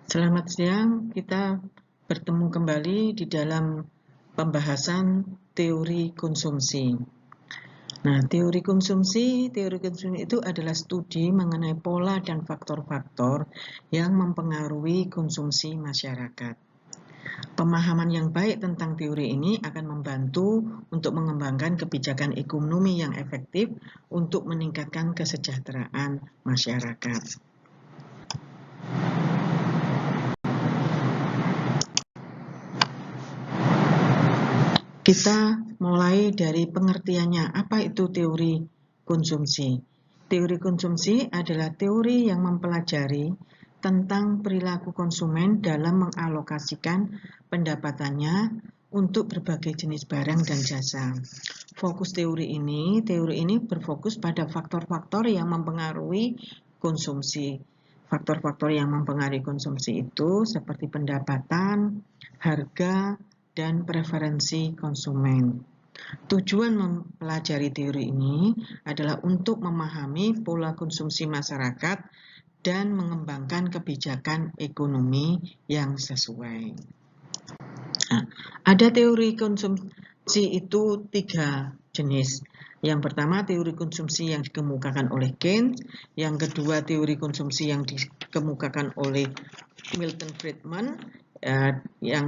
Selamat siang, kita bertemu kembali di dalam pembahasan teori konsumsi. Nah, teori konsumsi itu adalah studi mengenai pola dan faktor-faktor yang mempengaruhi konsumsi masyarakat. Pemahaman yang baik tentang teori ini akan membantu untuk mengembangkan kebijakan ekonomi yang efektif untuk meningkatkan kesejahteraan masyarakat. Kita mulai dari pengertiannya. Apa itu teori konsumsi? Teori konsumsi adalah teori yang mempelajari tentang perilaku konsumen dalam mengalokasikan pendapatannya untuk berbagai jenis barang dan jasa. Fokus teori ini berfokus pada faktor-faktor yang mempengaruhi konsumsi. Faktor-faktor yang mempengaruhi konsumsi itu seperti pendapatan, harga, dan preferensi konsumen. Tujuan mempelajari teori ini adalah untuk memahami pola konsumsi masyarakat dan mengembangkan kebijakan ekonomi yang sesuai. Nah, ada teori konsumsi itu 3 jenis. Yang pertama teori konsumsi yang dikemukakan oleh Keynes, yang kedua teori konsumsi yang dikemukakan oleh Milton Friedman, yang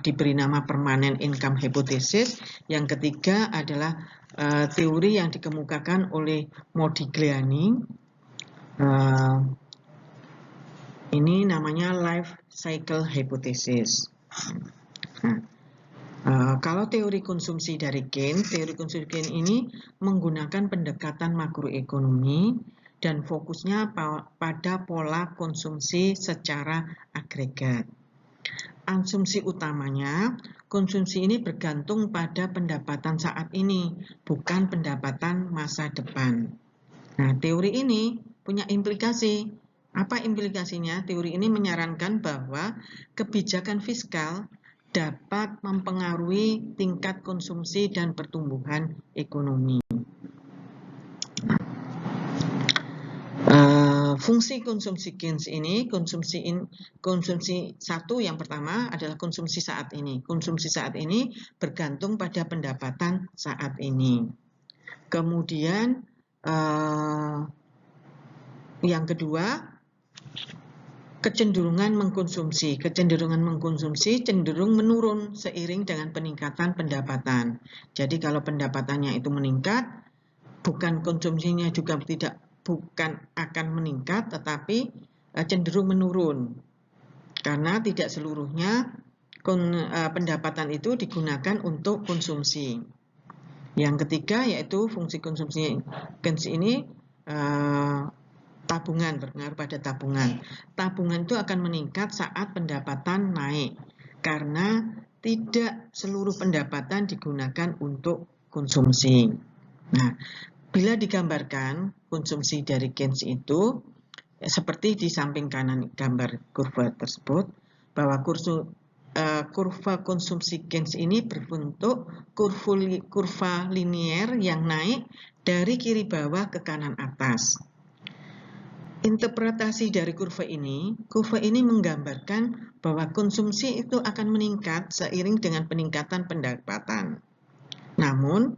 diberi nama permanent income hypothesis. Yang ketiga adalah teori yang dikemukakan oleh Modigliani. Ini namanya life cycle hypothesis. Nah, kalau teori konsumsi dari Keynes, teori konsumsi Keynes ini menggunakan pendekatan makroekonomi dan fokusnya pada pola konsumsi secara agregat. Asumsi utamanya, konsumsi ini bergantung pada pendapatan saat ini, bukan pendapatan masa depan. Nah, teori ini punya implikasi. Apa implikasinya? Teori ini menyarankan bahwa kebijakan fiskal dapat mempengaruhi tingkat konsumsi dan pertumbuhan ekonomi. Fungsi konsumsi Keynes ini, konsumsi satu yang pertama adalah konsumsi saat ini. Konsumsi saat ini bergantung pada pendapatan saat ini. Kemudian yang kedua, kecenderungan mengkonsumsi. Kecenderungan mengkonsumsi cenderung menurun seiring dengan peningkatan pendapatan. Jadi kalau pendapatannya itu meningkat, bukan konsumsinya juga bukan akan meningkat, tetapi cenderung menurun. Karena tidak seluruhnya pendapatan itu digunakan untuk konsumsi. Yang ketiga yaitu fungsi konsumsi Keynes ini tabungan, berpengaruh pada tabungan. Tabungan itu akan meningkat saat pendapatan naik, karena tidak seluruh pendapatan digunakan untuk konsumsi. Nah, bila digambarkan konsumsi dari Keynes itu seperti di samping kanan gambar kurva tersebut, bahwa kurva konsumsi Keynes ini berbentuk kurva linier yang naik dari kiri bawah ke kanan atas. Interpretasi dari kurva ini menggambarkan bahwa konsumsi itu akan meningkat seiring dengan peningkatan pendapatan. Namun,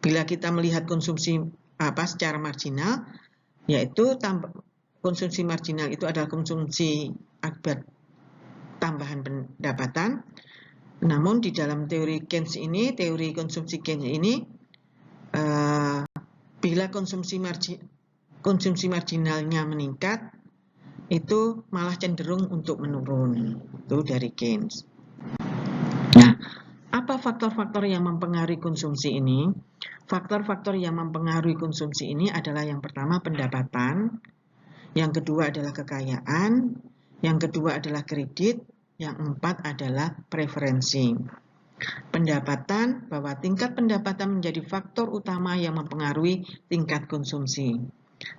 bila kita melihat konsumsi secara marginal, yaitu konsumsi marginal itu adalah konsumsi akibat tambahan pendapatan. Namun di dalam teori Keynes ini, teori konsumsi Keynes ini, bila konsumsi marginalnya meningkat, itu malah cenderung untuk menurun. Itu dari Keynes. Nah, apa faktor-faktor yang mempengaruhi konsumsi ini? Faktor-faktor yang mempengaruhi konsumsi ini adalah yang pertama pendapatan, yang kedua adalah kekayaan, yang kedua adalah kredit, yang empat adalah preferensi. Pendapatan, bahwa tingkat pendapatan menjadi faktor utama yang mempengaruhi tingkat konsumsi.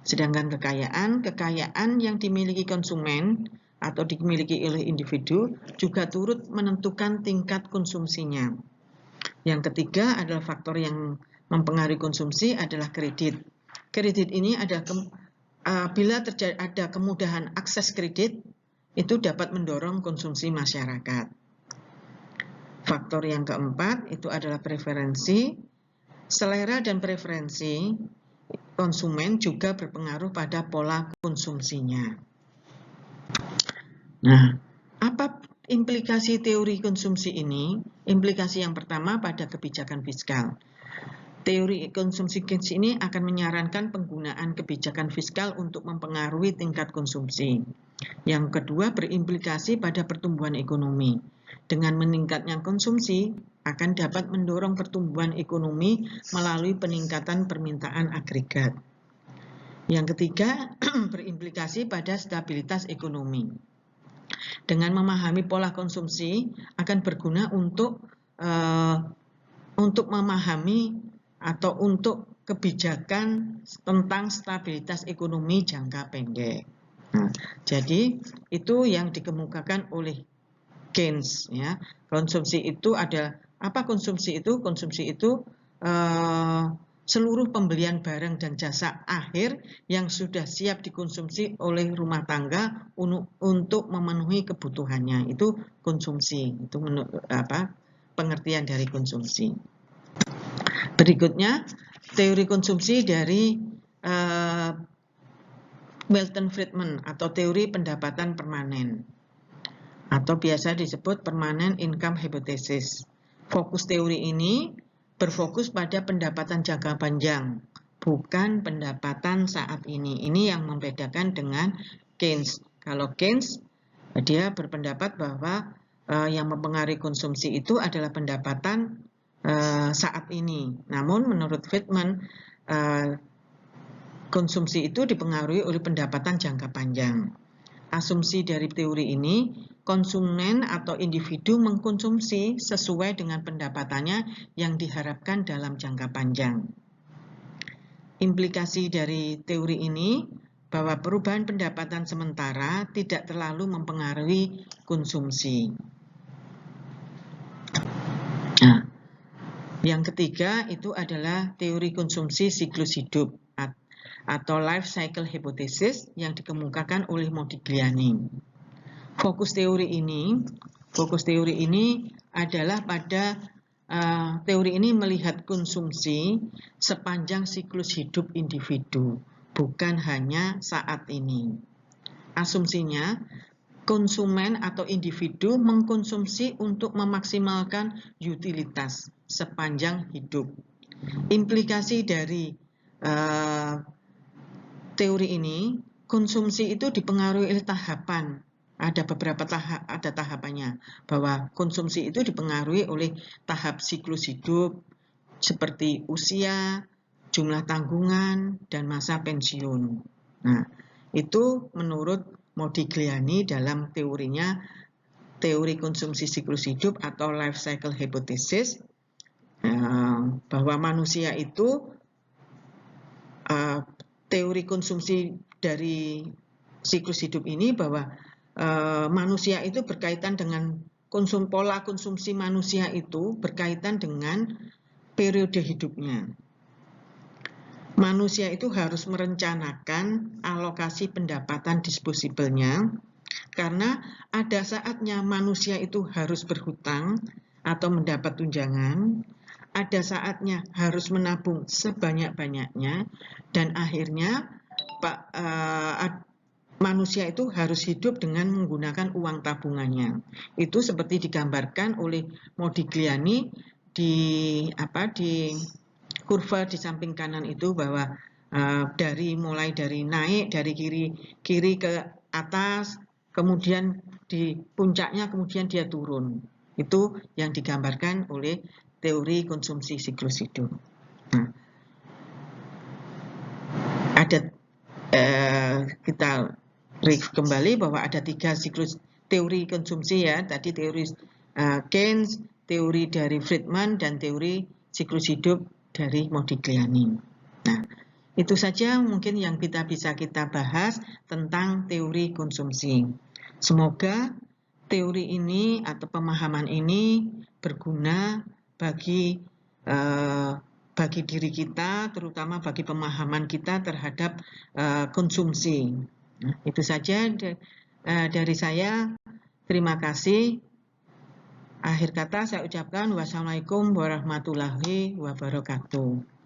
Sedangkan kekayaan yang dimiliki konsumen atau dimiliki oleh individu juga turut menentukan tingkat konsumsinya. Yang ketiga adalah faktor yang mempengaruhi konsumsi adalah kredit. Kredit ini ada bila terjadi ada kemudahan akses kredit, itu dapat mendorong konsumsi masyarakat. Faktor yang keempat itu adalah preferensi. Selera dan preferensi konsumen juga berpengaruh pada pola konsumsinya. Nah, apa implikasi teori konsumsi ini? Implikasi yang pertama pada kebijakan fiskal. Teori konsumsi Keynes ini akan menyarankan penggunaan kebijakan fiskal untuk mempengaruhi tingkat konsumsi. Yang kedua, berimplikasi pada pertumbuhan ekonomi. Dengan meningkatnya konsumsi akan dapat mendorong pertumbuhan ekonomi melalui peningkatan permintaan agregat. Yang ketiga, berimplikasi pada stabilitas ekonomi. Dengan memahami pola konsumsi akan berguna untuk memahami atau untuk kebijakan tentang stabilitas ekonomi jangka pendek. Nah, jadi itu yang dikemukakan oleh Keynes, ya. Konsumsi itu ada apa? Konsumsi itu seluruh pembelian barang dan jasa akhir yang sudah siap dikonsumsi oleh rumah tangga untuk memenuhi kebutuhannya. Itu konsumsi. Itu pengertian dari konsumsi. Berikutnya, teori konsumsi dari Milton Friedman atau teori pendapatan permanen atau biasa disebut permanent income hypothesis. Fokus teori ini berfokus pada pendapatan jangka panjang, bukan pendapatan saat ini. Ini yang membedakan dengan Keynes. Kalau Keynes, dia berpendapat bahwa yang mempengaruhi konsumsi itu adalah pendapatan saat ini. Namun menurut Friedman, konsumsi itu dipengaruhi oleh pendapatan jangka panjang. Asumsi dari teori ini, konsumen atau individu mengkonsumsi sesuai dengan pendapatannya yang diharapkan dalam jangka panjang. Implikasi dari teori ini bahwa perubahan pendapatan sementara tidak terlalu mempengaruhi konsumsi. Nah, yang ketiga itu adalah teori konsumsi siklus hidup atau life cycle hypothesis yang dikemukakan oleh Modigliani. Fokus teori ini adalah pada teori ini melihat konsumsi sepanjang siklus hidup individu, bukan hanya saat ini. Asumsinya, konsumen atau individu mengkonsumsi untuk memaksimalkan utilitas sepanjang hidup. Implikasi dari teori ini, konsumsi itu dipengaruhi oleh tahapan. Ada beberapa tahapannya, bahwa konsumsi itu dipengaruhi oleh tahap siklus hidup seperti usia, jumlah tanggungan, dan masa pensiun. Nah, itu menurut Modigliani dalam teorinya teori konsumsi siklus hidup atau life cycle hypothesis, bahwa manusia itu teori konsumsi dari siklus hidup ini bahwa manusia itu berkaitan dengan pola konsumsi manusia itu berkaitan dengan periode hidupnya. Manusia itu harus merencanakan alokasi pendapatan disposibelnya karena ada saatnya manusia itu harus berhutang atau mendapat tunjangan, ada saatnya harus menabung sebanyak-banyaknya, dan akhirnya manusia itu harus hidup dengan menggunakan uang tabungannya. Itu seperti digambarkan oleh Modigliani di kurva di samping kanan itu, bahwa mulai dari naik dari kiri ke atas, kemudian di puncaknya kemudian dia turun. Itu yang digambarkan oleh teori konsumsi siklus hidup. Nah, kita kembali bahwa ada 3 siklus teori konsumsi, ya. Tadi teori Keynes, teori dari Friedman, dan teori siklus hidup dari Modigliani. Nah, itu saja mungkin yang bisa kita bahas tentang teori konsumsi. Semoga teori ini atau pemahaman ini berguna bagi diri kita, terutama bagi pemahaman kita terhadap konsumsi. Nah, itu saja Dari saya, terima kasih. Akhir kata saya ucapkan wassalamualaikum warahmatullahi wabarakatuh.